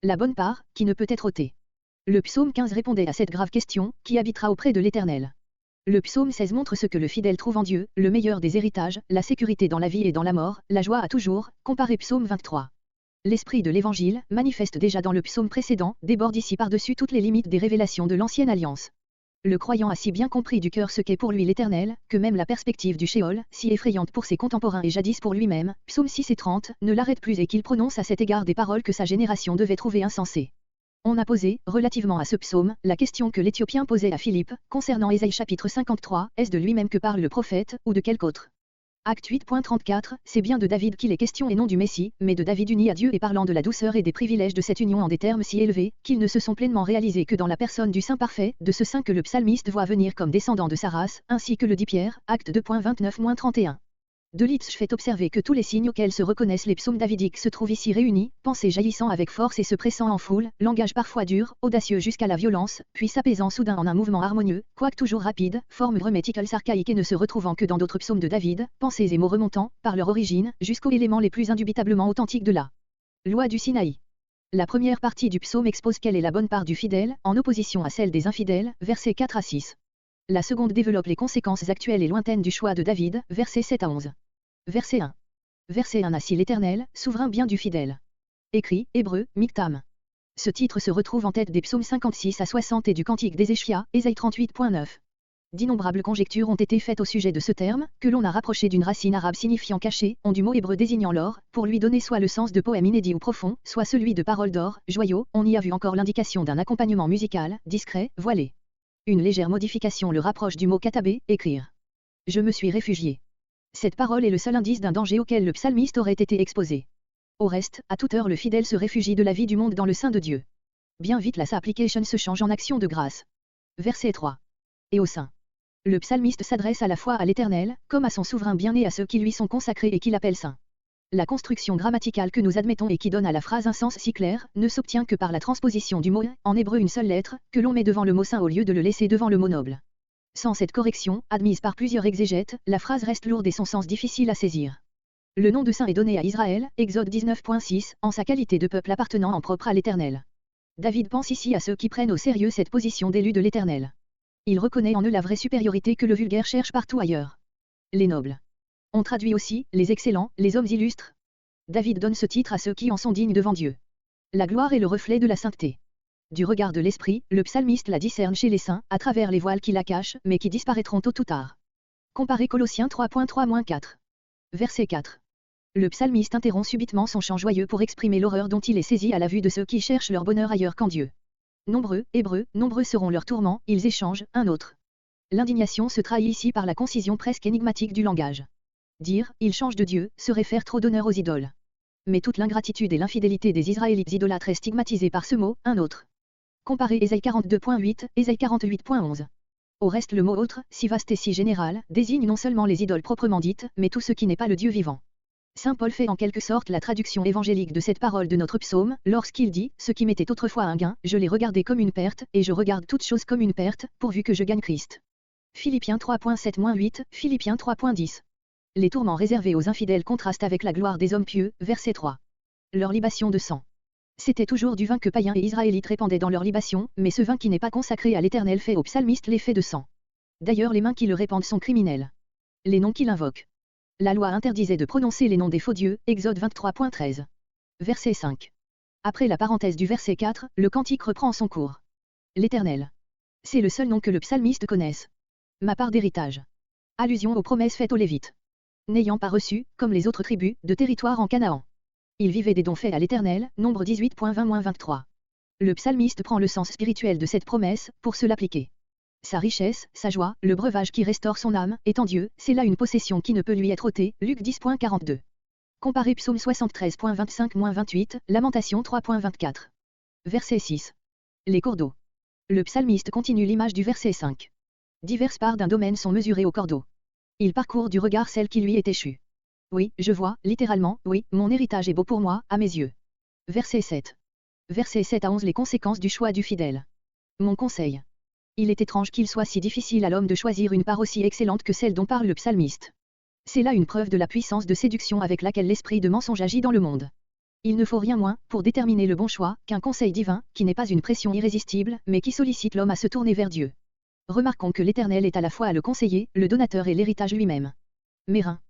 La bonne part, qui ne peut être ôtée. Le psaume 15 répondait à cette grave question, qui habitera auprès de l'Éternel. Le psaume 16 montre ce que le fidèle trouve en Dieu, le meilleur des héritages, la sécurité dans la vie et dans la mort, la joie à toujours, comparé psaume 23. L'esprit de l'Évangile, manifeste déjà dans le psaume précédent, déborde ici par-dessus toutes les limites des révélations de l'ancienne alliance. Le croyant a si bien compris du cœur ce qu'est pour lui l'Éternel, que même la perspective du Sheol, si effrayante pour ses contemporains et jadis pour lui-même, psaume 6 et 30, ne l'arrête plus et qu'il prononce à cet égard des paroles que sa génération devait trouver insensées. On a posé, relativement à ce psaume, la question que l'Éthiopien posait à Philippe, concernant Ésaïe chapitre 53, est-ce de lui-même que parle le prophète, ou de quelque autre? Acte 8.34, c'est bien de David qu'il est question et non du Messie, mais de David uni à Dieu et parlant de la douceur et des privilèges de cette union en des termes si élevés, qu'ils ne se sont pleinement réalisés que dans la personne du Saint parfait, de ce Saint que le psalmiste voit venir comme descendant de sa race, ainsi que le dit Pierre, acte 2.29-31. De Litz fait observer que tous les signes auxquels se reconnaissent les psaumes davidiques se trouvent ici réunis, pensée jaillissant avec force et se pressant en foule, langage parfois dur, audacieux jusqu'à la violence, puis s'apaisant soudain en un mouvement harmonieux, quoique toujours rapide, forme grammaticale archaïque et ne se retrouvant que dans d'autres psaumes de David, pensées et mots remontant, par leur origine, jusqu'aux éléments les plus indubitablement authentiques de la loi du Sinaï. La première partie du psaume expose quelle est la bonne part du fidèle, en opposition à celle des infidèles, versets 4 à 6. La seconde développe les conséquences actuelles et lointaines du choix de David, versets 7 à 11. Verset 1. Verset 1 Assis l'Éternel, souverain bien du fidèle. Écrit, hébreu, Miktam. Ce titre se retrouve en tête des psaumes 56 à 60 et du cantique d'Ézéchias, Ésaïe 38.9. D'innombrables conjectures ont été faites au sujet de ce terme, que l'on a rapproché d'une racine arabe signifiant caché, on du mot hébreu désignant l'or, pour lui donner soit le sens de poème inédit ou profond, soit celui de paroles d'or, joyaux, on y a vu encore l'indication d'un accompagnement musical, discret, voilé. Une légère modification le rapproche du mot katabé, écrire. Je me suis réfugié. Cette parole est le seul indice d'un danger auquel le psalmiste aurait été exposé. Au reste, à toute heure le fidèle se réfugie de la vie du monde dans le sein de Dieu. Bien vite la application se change en action de grâce. Verset 3. Et au sein. Le psalmiste s'adresse à la fois à l'Éternel, comme à son souverain bien-né à ceux qui lui sont consacrés et qu'il appelle saint. La construction grammaticale que nous admettons et qui donne à la phrase un sens si clair, ne s'obtient que par la transposition du mot, en hébreu une seule lettre, que l'on met devant le mot saint au lieu de le laisser devant le mot noble. Sans cette correction, admise par plusieurs exégètes, la phrase reste lourde et son sens difficile à saisir. Le nom de saint est donné à Israël, Exode 19.6, en sa qualité de peuple appartenant en propre à l'Éternel. David pense ici à ceux qui prennent au sérieux cette position d'élu de l'Éternel. Il reconnaît en eux la vraie supériorité que le vulgaire cherche partout ailleurs. Les nobles. On traduit aussi, les excellents, les hommes illustres. David donne ce titre à ceux qui en sont dignes devant Dieu. La gloire est le reflet de la sainteté. Du regard de l'esprit, le psalmiste la discerne chez les saints, à travers les voiles qui la cachent, mais qui disparaîtront tôt ou tard. Comparez Colossiens 3.3-4. Verset 4. Le psalmiste interrompt subitement son chant joyeux pour exprimer l'horreur dont il est saisi à la vue de ceux qui cherchent leur bonheur ailleurs qu'en Dieu. Nombreux, hébreux, nombreux seront leurs tourments, ils échangent, un autre. L'indignation se trahit ici par la concision presque énigmatique du langage. Dire, ils changent de Dieu, serait faire trop d'honneur aux idoles. Mais toute l'ingratitude et l'infidélité des Israélites idolâtres est stigmatisée par ce mot, un autre. Comparez Ésaïe 42.8, Ésaïe 48.11. Au reste le mot autre, si vaste et si général, désigne non seulement les idoles proprement dites, mais tout ce qui n'est pas le Dieu vivant. Saint Paul fait en quelque sorte la traduction évangélique de cette parole de notre psaume, lorsqu'il dit, ce qui m'était autrefois un gain, je l'ai regardé comme une perte, et je regarde toute chose comme une perte, pourvu que je gagne Christ. Philippiens 3.7-8, Philippiens 3.10. Les tourments réservés aux infidèles contrastent avec la gloire des hommes pieux, verset 3. Leur libation de sang. C'était toujours du vin que païens et israélites répandaient dans leur libation, mais ce vin qui n'est pas consacré à l'Éternel fait au psalmiste l'effet de sang. D'ailleurs les mains qui le répandent sont criminelles. Les noms qu'il invoque. La loi interdisait de prononcer les noms des faux dieux, Exode 23.13. Verset 5. Après la parenthèse du verset 4, le cantique reprend son cours. L'Éternel. C'est le seul nom que le psalmiste connaisse. Ma part d'héritage. Allusion aux promesses faites aux Lévites. N'ayant pas reçu, comme les autres tribus, de territoire en Canaan. Il vivait des dons faits à l'Éternel, Nombre 18.20-23. Le psalmiste prend le sens spirituel de cette promesse, pour se l'appliquer. Sa richesse, sa joie, le breuvage qui restaure son âme, est en Dieu, c'est là une possession qui ne peut lui être ôtée, Luc 10.42. Comparez Psaume 73.25-28, Lamentation 3.24. Verset 6. Les cours d'eau. Le psalmiste continue l'image du verset 5. Diverses parts d'un domaine sont mesurées au cordeau. Il parcourt du regard celle qui lui est échue. Oui, je vois, littéralement, oui, mon héritage est beau pour moi, à mes yeux. Verset 7. Verset 7 à 11 Les conséquences du choix du fidèle. Mon conseil. Il est étrange qu'il soit si difficile à l'homme de choisir une part aussi excellente que celle dont parle le psalmiste. C'est là une preuve de la puissance de séduction avec laquelle l'esprit de mensonge agit dans le monde. Il ne faut rien moins, pour déterminer le bon choix, qu'un conseil divin, qui n'est pas une pression irrésistible, mais qui sollicite l'homme à se tourner vers Dieu. Remarquons que l'Éternel est à la fois le conseiller, le donateur et l'héritage lui-même. Mérin.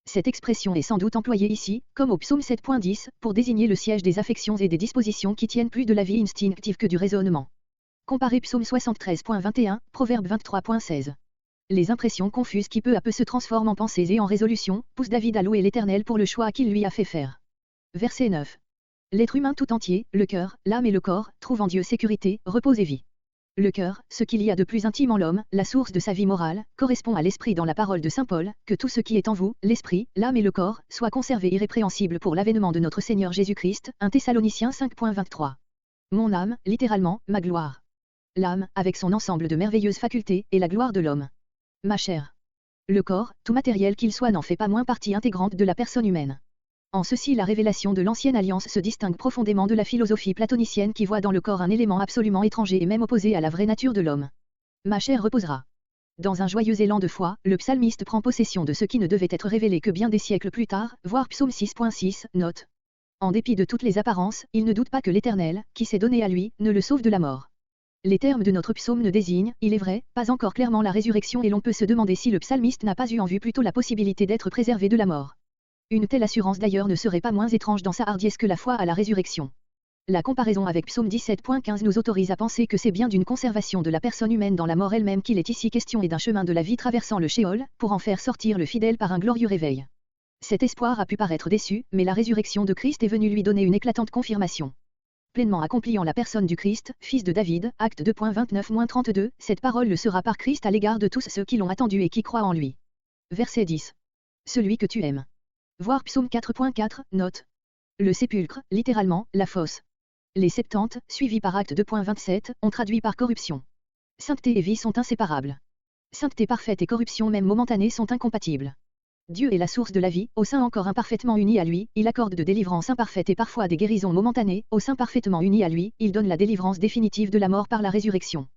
Cette expression est sans doute employée ici, comme au psaume 7.10, pour désigner le siège des affections et des dispositions qui tiennent plus de la vie instinctive que du raisonnement. Comparez psaume 73.21, proverbe 23.16. Les impressions confuses qui peu à peu se transforment en pensées et en résolutions, poussent David à louer l'Éternel pour le choix qu'il lui a fait faire. Verset 9. L'être humain tout entier, le cœur, l'âme et le corps, trouve en Dieu sécurité, repose et vie. Le cœur, ce qu'il y a de plus intime en l'homme, la source de sa vie morale, correspond à l'esprit dans la parole de saint Paul, que tout ce qui est en vous, l'esprit, l'âme et le corps, soit conservé irrépréhensible pour l'avènement de notre Seigneur Jésus-Christ, 1 Thessaloniciens 5.23. Mon âme, littéralement, ma gloire. L'âme, avec son ensemble de merveilleuses facultés, est la gloire de l'homme. Ma chère. Le corps, tout matériel qu'il soit n'en fait pas moins partie intégrante de la personne humaine. En ceci la révélation de l'Ancienne Alliance se distingue profondément de la philosophie platonicienne qui voit dans le corps un élément absolument étranger et même opposé à la vraie nature de l'homme. Ma chair reposera. Dans un joyeux élan de foi, le psalmiste prend possession de ce qui ne devait être révélé que bien des siècles plus tard, voir psaume 6.6, note. En dépit de toutes les apparences, il ne doute pas que l'Éternel, qui s'est donné à lui, ne le sauve de la mort. Les termes de notre psaume ne désignent, il est vrai, pas encore clairement la résurrection et l'on peut se demander si le psalmiste n'a pas eu en vue plutôt la possibilité d'être préservé de la mort. Une telle assurance d'ailleurs ne serait pas moins étrange dans sa hardiesse que la foi à la résurrection. La comparaison avec psaume 17.15 nous autorise à penser que c'est bien d'une conservation de la personne humaine dans la mort elle-même qu'il est ici question et d'un chemin de la vie traversant le Sheol, pour en faire sortir le fidèle par un glorieux réveil. Cet espoir a pu paraître déçu, mais la résurrection de Christ est venue lui donner une éclatante confirmation. Pleinement accomplie en la personne du Christ, fils de David, acte 2.29-32, cette parole le sera par Christ à l'égard de tous ceux qui l'ont attendu et qui croient en lui. Verset 10. Celui que tu aimes. Voir psaume 4.4, note. Le sépulcre, littéralement, la fosse. Les 70, suivis par acte 2.27, ont traduit par corruption. Sainteté et vie sont inséparables. Sainteté parfaite et corruption même momentanée sont incompatibles. Dieu est la source de la vie, au sein encore imparfaitement uni à lui, il accorde de délivrance imparfaite et parfois des guérisons momentanées, au sein parfaitement uni à lui, il donne la délivrance définitive de la mort par la résurrection.